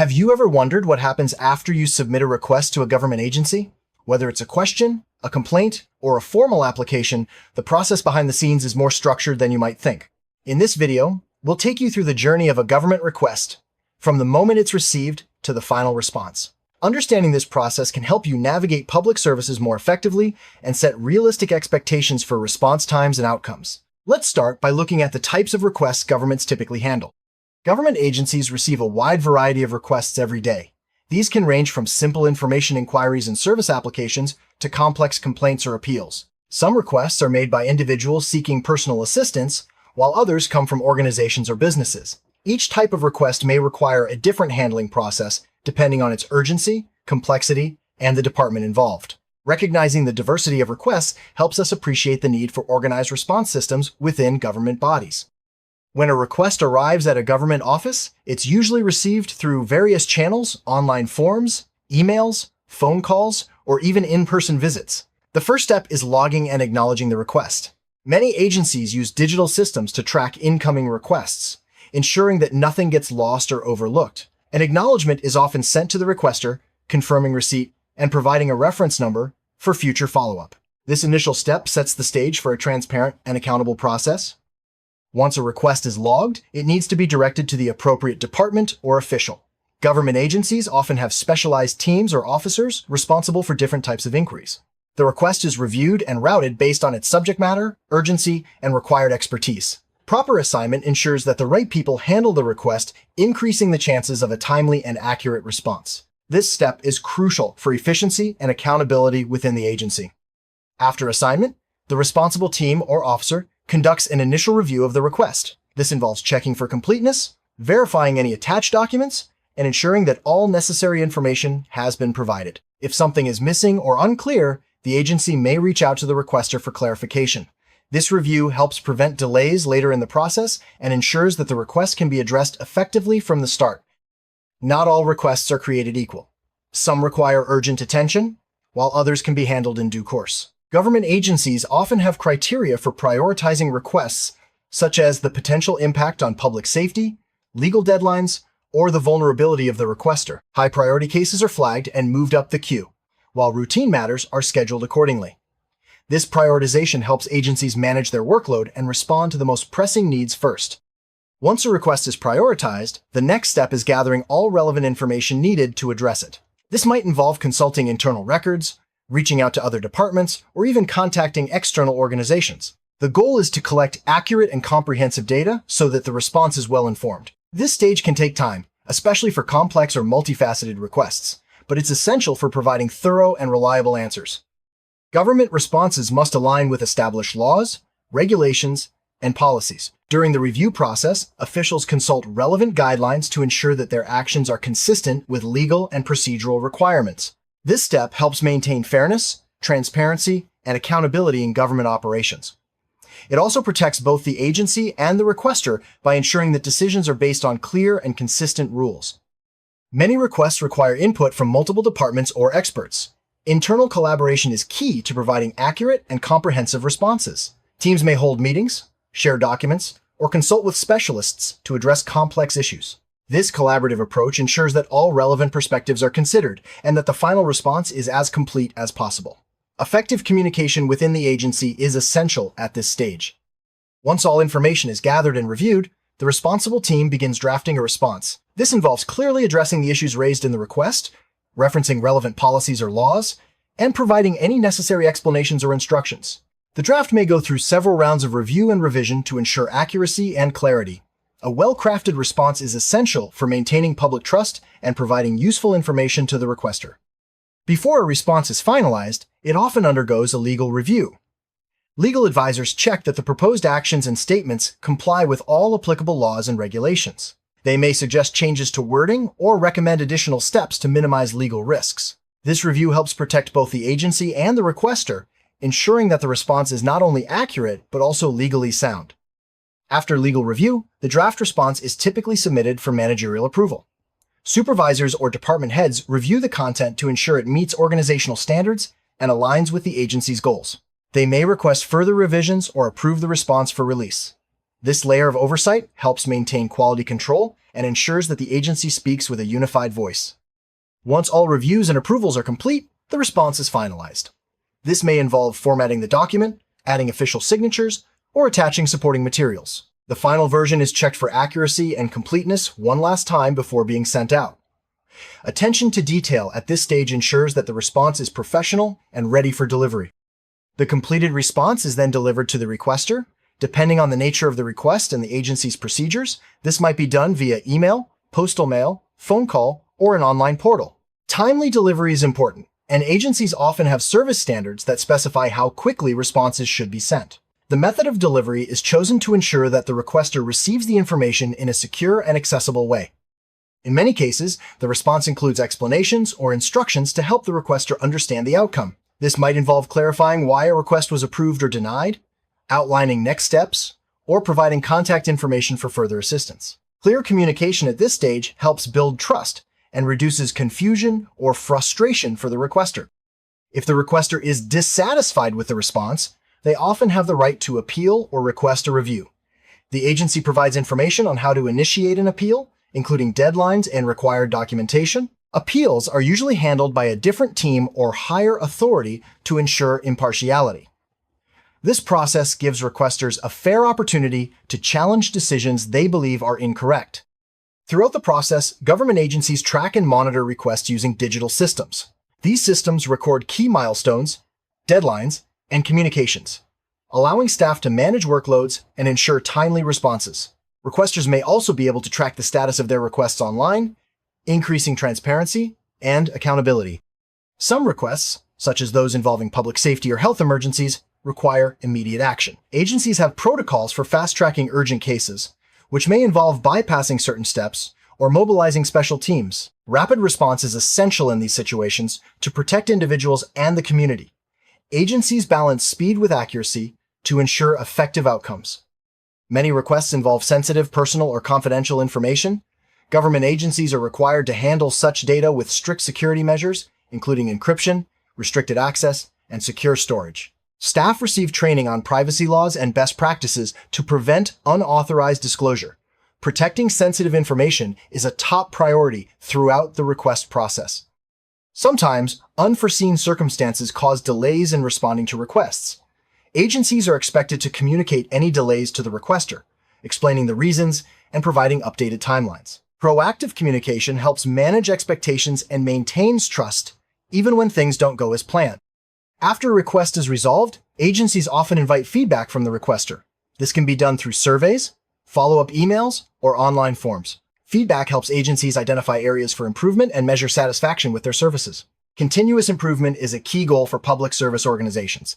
Have you ever wondered what happens after you submit a request to a government agency? Whether it's a question, a complaint, or a formal application, the process behind the scenes is more structured than you might think. In this video, we'll take you through the journey of a government request, from the moment it's received to the final response. Understanding this process can help you navigate public services more effectively and set realistic expectations for response times and outcomes. Let's start by looking at the types of requests governments typically handle. Government agencies receive a wide variety of requests every day. These can range from simple information inquiries and service applications to complex complaints or appeals. Some requests are made by individuals seeking personal assistance, while others come from organizations or businesses. Each type of request may require a different handling process depending on its urgency, complexity, and the department involved. Recognizing the diversity of requests helps us appreciate the need for organized response systems within government bodies. When a request arrives at a government office, it's usually received through various channels, online forms, emails, phone calls, or even in-person visits. The first step is logging and acknowledging the request. Many agencies use digital systems to track incoming requests, ensuring that nothing gets lost or overlooked. An acknowledgement is often sent to the requester, confirming receipt and providing a reference number for future follow-up. This initial step sets the stage for a transparent and accountable process. Once a request is logged, it needs to be directed to the appropriate department or official. Government agencies often have specialized teams or officers responsible for different types of inquiries. The request is reviewed and routed based on its subject matter, urgency, and required expertise. Proper assignment ensures that the right people handle the request, increasing the chances of a timely and accurate response. This step is crucial for efficiency and accountability within the agency. After assignment, the responsible team or officer conducts an initial review of the request. This involves checking for completeness, verifying any attached documents, and ensuring that all necessary information has been provided. If something is missing or unclear, the agency may reach out to the requester for clarification. This review helps prevent delays later in the process and ensures that the request can be addressed effectively from the start. Not all requests are created equal. Some require urgent attention, while others can be handled in due course. Government agencies often have criteria for prioritizing requests, such as the potential impact on public safety, legal deadlines, or the vulnerability of the requester. High-priority cases are flagged and moved up the queue, while routine matters are scheduled accordingly. This prioritization helps agencies manage their workload and respond to the most pressing needs first. Once a request is prioritized, the next step is gathering all relevant information needed to address it. This might involve consulting internal records, reaching out to other departments, or even contacting external organizations. The goal is to collect accurate and comprehensive data so that the response is well-informed. This stage can take time, especially for complex or multifaceted requests, but it's essential for providing thorough and reliable answers. Government responses must align with established laws, regulations, and policies. During the review process, officials consult relevant guidelines to ensure that their actions are consistent with legal and procedural requirements. This step helps maintain fairness, transparency, and accountability in government operations. It also protects both the agency and the requester by ensuring that decisions are based on clear and consistent rules. Many requests require input from multiple departments or experts. Internal collaboration is key to providing accurate and comprehensive responses. Teams may hold meetings, share documents, or consult with specialists to address complex issues. This collaborative approach ensures that all relevant perspectives are considered and that the final response is as complete as possible. Effective communication within the agency is essential at this stage. Once all information is gathered and reviewed, the responsible team begins drafting a response. This involves clearly addressing the issues raised in the request, referencing relevant policies or laws, and providing any necessary explanations or instructions. The draft may go through several rounds of review and revision to ensure accuracy and clarity. A well-crafted response is essential for maintaining public trust and providing useful information to the requester. Before a response is finalized, it often undergoes a legal review. Legal advisors check that the proposed actions and statements comply with all applicable laws and regulations. They may suggest changes to wording or recommend additional steps to minimize legal risks. This review helps protect both the agency and the requester, ensuring that the response is not only accurate but also legally sound. After legal review, the draft response is typically submitted for managerial approval. Supervisors or department heads review the content to ensure it meets organizational standards and aligns with the agency's goals. They may request further revisions or approve the response for release. This layer of oversight helps maintain quality control and ensures that the agency speaks with a unified voice. Once all reviews and approvals are complete, the response is finalized. This may involve formatting the document, adding official signatures, or attaching supporting materials. The final version is checked for accuracy and completeness one last time before being sent out. Attention to detail at this stage ensures that the response is professional and ready for delivery. The completed response is then delivered to the requester. Depending on the nature of the request and the agency's procedures, this might be done via email, postal mail, phone call, or an online portal. Timely delivery is important, and agencies often have service standards that specify how quickly responses should be sent. The method of delivery is chosen to ensure that the requester receives the information in a secure and accessible way. In many cases, the response includes explanations or instructions to help the requester understand the outcome. This might involve clarifying why a request was approved or denied, outlining next steps, or providing contact information for further assistance. Clear communication at this stage helps build trust and reduces confusion or frustration for the requester. If the requester is dissatisfied with the response, they often have the right to appeal or request a review. The agency provides information on how to initiate an appeal, including deadlines and required documentation. Appeals are usually handled by a different team or higher authority to ensure impartiality. This process gives requesters a fair opportunity to challenge decisions they believe are incorrect. Throughout the process, government agencies track and monitor requests using digital systems. These systems record key milestones, deadlines, and communications, allowing staff to manage workloads and ensure timely responses. Requesters may also be able to track the status of their requests online, increasing transparency and accountability. Some requests, such as those involving public safety or health emergencies, require immediate action. Agencies have protocols for fast-tracking urgent cases, which may involve bypassing certain steps or mobilizing special teams. Rapid response is essential in these situations to protect individuals and the community. Agencies balance speed with accuracy to ensure effective outcomes. Many requests involve sensitive, personal, or confidential information. Government agencies are required to handle such data with strict security measures, including encryption, restricted access, and secure storage. Staff receive training on privacy laws and best practices to prevent unauthorized disclosure. Protecting sensitive information is a top priority throughout the request process. Sometimes, unforeseen circumstances cause delays in responding to requests. Agencies are expected to communicate any delays to the requester, explaining the reasons and providing updated timelines. Proactive communication helps manage expectations and maintains trust, even when things don't go as planned. After a request is resolved, agencies often invite feedback from the requester. This can be done through surveys, follow-up emails, or online forms. Feedback helps agencies identify areas for improvement and measure satisfaction with their services. Continuous improvement is a key goal for public service organizations.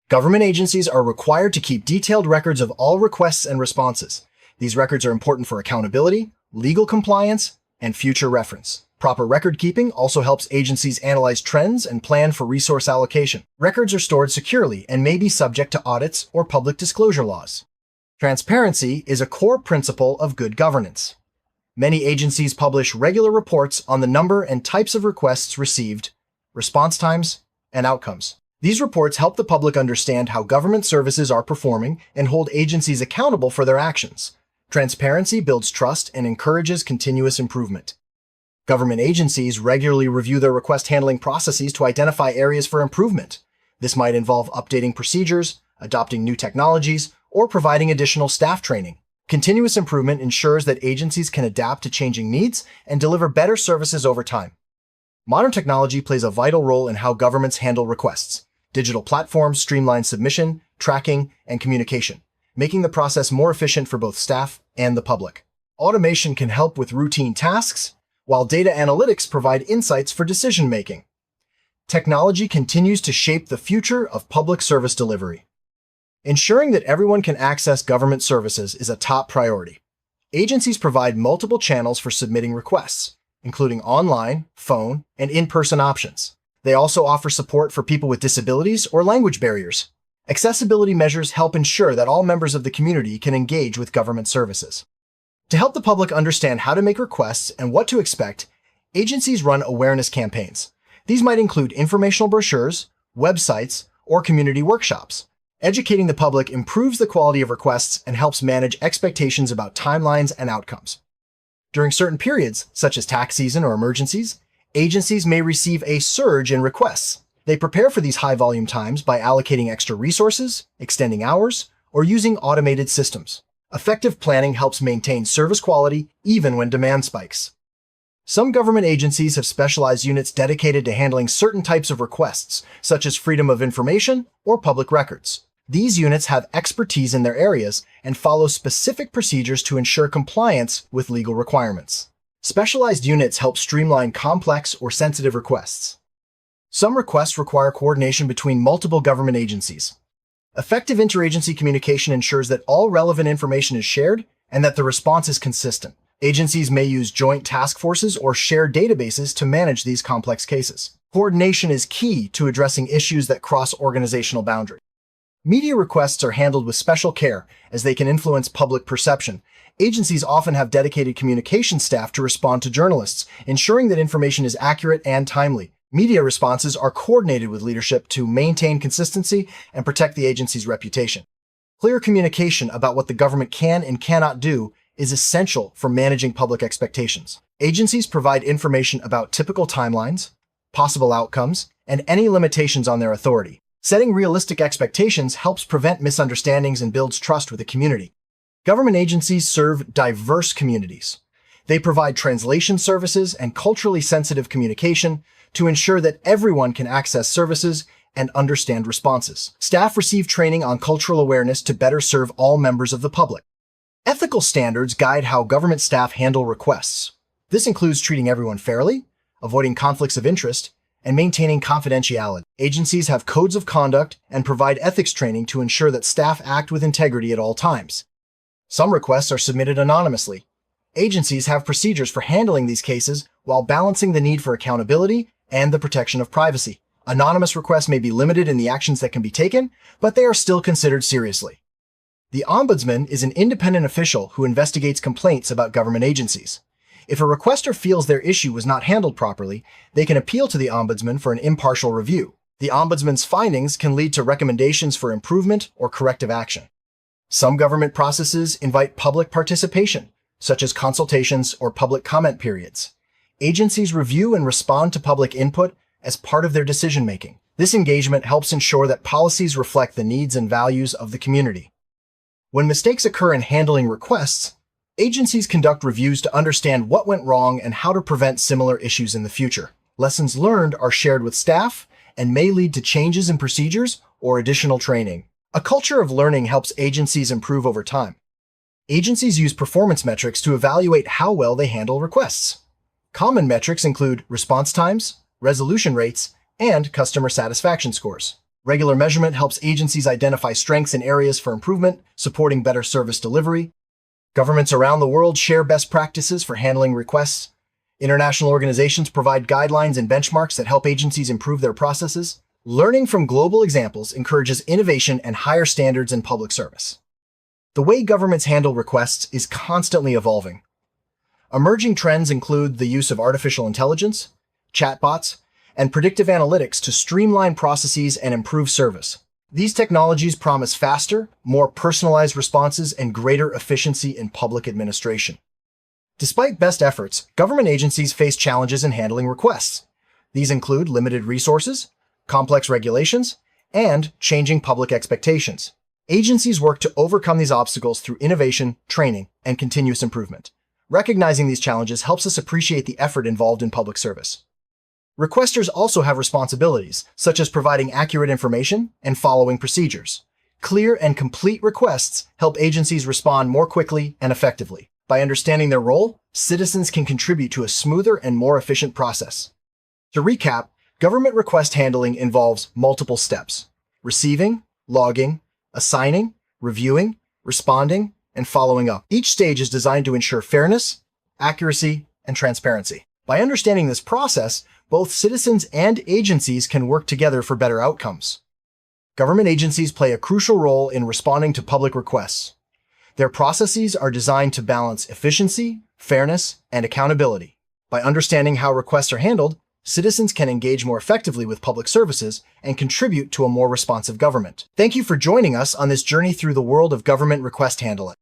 Government agencies are required to keep detailed records of all requests and responses. These records are important for accountability, legal compliance, and future reference. Proper record keeping also helps agencies analyze trends and plan for resource allocation. Records are stored securely and may be subject to audits or public disclosure laws. Transparency is a core principle of good governance. Many agencies publish regular reports on the number and types of requests received, response times, and outcomes. These reports help the public understand how government services are performing and hold agencies accountable for their actions. Transparency builds trust and encourages continuous improvement. Government agencies regularly review their request handling processes to identify areas for improvement. This might involve updating procedures, adopting new technologies, or providing additional staff training. Continuous improvement ensures that agencies can adapt to changing needs and deliver better services over time. Modern technology plays a vital role in how governments handle requests. Digital platforms streamline submission, tracking, and communication, making the process more efficient for both staff and the public. Automation can help with routine tasks, while data analytics provide insights for decision-making. Technology continues to shape the future of public service delivery. Ensuring that everyone can access government services is a top priority. Agencies provide multiple channels for submitting requests, including online, phone, and in-person options. They also offer support for people with disabilities or language barriers. Accessibility measures help ensure that all members of the community can engage with government services. To help the public understand how to make requests and what to expect, agencies run awareness campaigns. These might include informational brochures, websites, or community workshops. Educating the public improves the quality of requests and helps manage expectations about timelines and outcomes. During certain periods, such as tax season or emergencies, agencies may receive a surge in requests. They prepare for these high-volume times by allocating extra resources, extending hours, or using automated systems. Effective planning helps maintain service quality even when demand spikes. Some government agencies have specialized units dedicated to handling certain types of requests, such as freedom of information or public records. These units have expertise in their areas and follow specific procedures to ensure compliance with legal requirements. Specialized units help streamline complex or sensitive requests. Some requests require coordination between multiple government agencies. Effective interagency communication ensures that all relevant information is shared and that the response is consistent. Agencies may use joint task forces or shared databases to manage these complex cases. Coordination is key to addressing issues that cross organizational boundaries. Media requests are handled with special care, as they can influence public perception. Agencies often have dedicated communication staff to respond to journalists, ensuring that information is accurate and timely. Media responses are coordinated with leadership to maintain consistency and protect the agency's reputation. Clear communication about what the government can and cannot do is essential for managing public expectations. Agencies provide information about typical timelines, possible outcomes, and any limitations on their authority. Setting realistic expectations helps prevent misunderstandings and builds trust with the community. Government agencies serve diverse communities. They provide translation services and culturally sensitive communication to ensure that everyone can access services and understand responses. Staff receive training on cultural awareness to better serve all members of the public. Ethical standards guide how government staff handle requests. This includes treating everyone fairly, avoiding conflicts of interest, and maintaining confidentiality. Agencies have codes of conduct and provide ethics training to ensure that staff act with integrity at all times. Some requests are submitted anonymously. Agencies have procedures for handling these cases while balancing the need for accountability and the protection of privacy. Anonymous requests may be limited in the actions that can be taken, but they are still considered seriously. The Ombudsman is an independent official who investigates complaints about government agencies. If a requester feels their issue was not handled properly, they can appeal to the Ombudsman for an impartial review. The Ombudsman's findings can lead to recommendations for improvement or corrective action. Some government processes invite public participation, such as consultations or public comment periods. Agencies review and respond to public input as part of their decision-making. This engagement helps ensure that policies reflect the needs and values of the community. When mistakes occur in handling requests, agencies conduct reviews to understand what went wrong and how to prevent similar issues in the future. Lessons learned are shared with staff and may lead to changes in procedures or additional training. A culture of learning helps agencies improve over time. Agencies use performance metrics to evaluate how well they handle requests. Common metrics include response times, resolution rates, and customer satisfaction scores. Regular measurement helps agencies identify strengths and areas for improvement, supporting better service delivery. Governments around the world share best practices for handling requests. International organizations provide guidelines and benchmarks that help agencies improve their processes. Learning from global examples encourages innovation and higher standards in public service. The way governments handle requests is constantly evolving. Emerging trends include the use of artificial intelligence, chatbots, and predictive analytics to streamline processes and improve service. These technologies promise faster, more personalized responses and greater efficiency in public administration. Despite best efforts, government agencies face challenges in handling requests. These include limited resources, complex regulations, and changing public expectations. Agencies work to overcome these obstacles through innovation, training, and continuous improvement. Recognizing these challenges helps us appreciate the effort involved in public service. Requesters also have responsibilities, such as providing accurate information and following procedures. Clear and complete requests help agencies respond more quickly and effectively. By understanding their role, citizens can contribute to a smoother and more efficient process. To recap, government request handling involves multiple steps: receiving, logging, assigning, reviewing, responding, and following up. Each stage is designed to ensure fairness, accuracy, and transparency. By understanding this process, both citizens and agencies can work together for better outcomes. Government agencies play a crucial role in responding to public requests. Their processes are designed to balance efficiency, fairness, and accountability. By understanding how requests are handled, citizens can engage more effectively with public services and contribute to a more responsive government. Thank you for joining us on this journey through the world of government request handling.